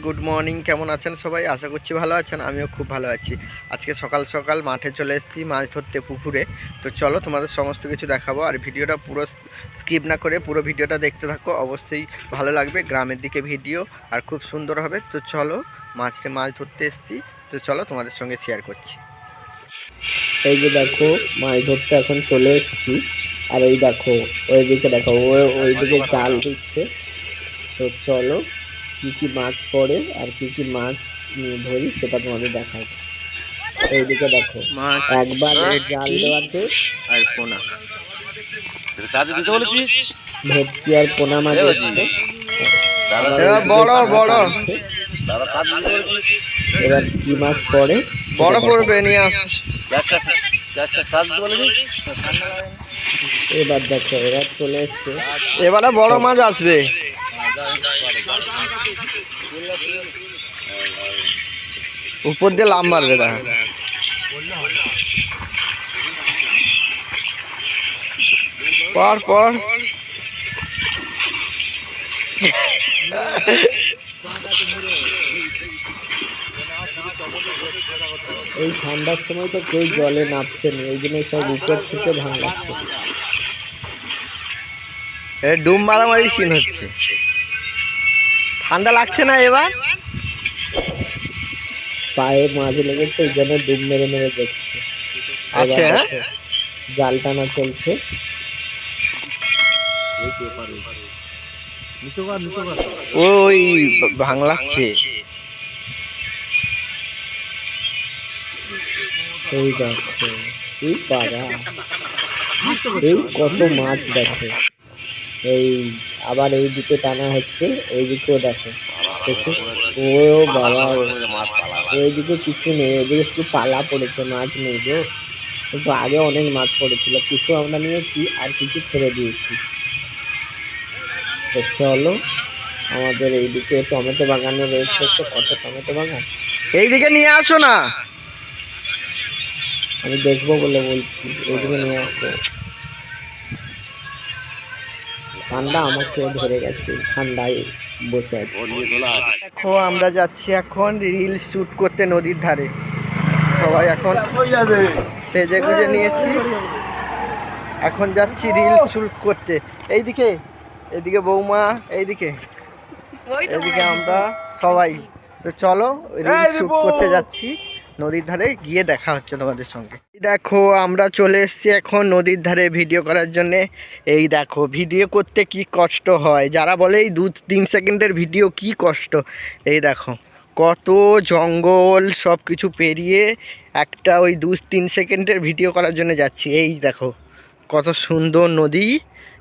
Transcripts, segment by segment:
Good morning, কেমন আছেন সবাই? আশা করছি ভালো আছেন। আমিও খুব ভালো আছি। আজকে সকাল সকাল মাঠে চলে এসেছি মাছ ধরতে পুকুরে। তো চলো তোমাদের সমস্ত কিছু দেখাবো, আর ভিডিওটা পুরো স্কিপ না করে পুরো ভিডিওটা দেখতে থাকো, অবশ্যই ভালো লাগবে। গ্রামের দিকে ভিডিও আর খুব সুন্দর হবে। তো চলো, মাঠে মাছ ধরতে এসেছি, তো চলো তোমাদের সঙ্গে শেয়ার করছি। এই যে দেখো, মাছ ধরতে এখন চলে এসেছি। আর এই দেখো, ওইদিকে দেখো, ওইদিকে জাল দিচ্ছে। তো চলো, কি কি মাছ পড়ে আর কি কি মাছ ধরি সেটা তোমাদের দেখাবো। এইদিকে দেখো, একবার জাল দেওয়াতে আর পোনা ভেটকি আর পোনা মাছ এসছে। বড় বড় এবার কি মাছ পড়ে বড় পড়বে নিয়ে আস। এবার দেখো, এবার চলে এসছে, এবারে বড় মাছ আসবে। উপর দিয়ে লাম মারবে, দেখা পর পর এই ঠান্ডার সময় তো কেউ জলে নামছে না, এই জন্য সব উপর থেকে ভাঙাচ্ছে। ডুব মারামারি সিন হচ্ছে। ঠান্ডা লাগছে না এবার? পায়ে মাছ লেগেছে, এই জন্য ডুব মেরে মেরে দেখছে। আচ্ছা, জাল টানা চলছে। ওই ভাঙলাচ্ছে। এই দেখো, এই পাড়া, এই কত মাছ দেখো। এই আবার এই দিকে টানা হচ্ছে, এইদিকেও দেখো। ও বাবা, ওইদিকে কিছু নেই, ওইদিকে শুধু পালা পড়েছে, মাছ নেই গো। কিন্তু আগে অনেক মাছ পড়েছিল, কিছু আমরা নিয়েছি আর কিছু ছেড়ে দিয়েছি। তো চলো, আমাদের এইদিকে টমেটো বাগানও রয়েছে, কত টমেটো বাগান। এইদিকে নিয়ে আসো না, আমি দেখবো বলে বলছি, এইদিকে নিয়ে আসো। ঠান্ডা আমাকে ধরে গেছে, ঠান্ডায় বসে আছি। দেখো, আমরা যাচ্ছি এখন রিল শুট করতে নদীর ধারে। সবাই এখন সেজে গুজে নিয়েছি, এখন যাচ্ছি রিল শুট করতে। এইদিকে এইদিকে বৌমা, এইদিকে এইদিকে আমরা সবাই। তো চলো, রিল শুট করতে যাচ্ছি নদীর ধারে, গিয়ে দেখা হচ্ছে তোমাদের সঙ্গে। দেখো, আমরা চলে এসেছি এখন নদীর ধারে ভিডিও করার জন্যে। এই দেখো, ভিডিও করতে কি কষ্ট হয়, যারা বলে এই 2-3 সেকেন্ডের ভিডিও কি কষ্ট। এই দেখো, কত জঙ্গল সব কিছু পেরিয়ে একটা ওই 2-3 সেকেন্ডের ভিডিও করার জন্য যাচ্ছি। এই দেখো, কত সুন্দর নদী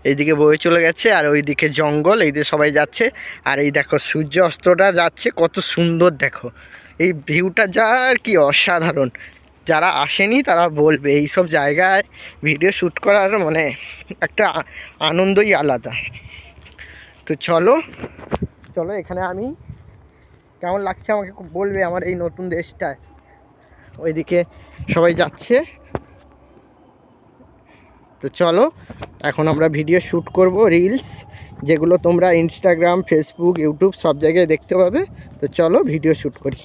এইদিকে বয়ে চলে গেছে, আর ওইদিকে জঙ্গল, এইদিকে সবাই যাচ্ছে। আর এই দেখো, সূর্য অস্তটা যাচ্ছে, কত সুন্দর দেখো। এই ভিউটা যা আর কি অসাধারণ। যারা আসেনি তারা বলবে এই সব জায়গায় ভিডিও শ্যুট করার মানে একটা আনন্দই আলাদা। তো চলো চলো, এখানে আমি কেমন লাগছে আমাকে বলবে, আমার এই নতুন দেশটায়। ওইদিকে সবাই যাচ্ছে। তো চলো, এখন আমরা ভিডিও শ্যুট করব, রিলস, যেগুলো তোমরা ইনস্টাগ্রাম, ফেসবুক, ইউটিউব সব জায়গায় দেখতে পাবে। তো চলো ভিডিও শ্যুট করি।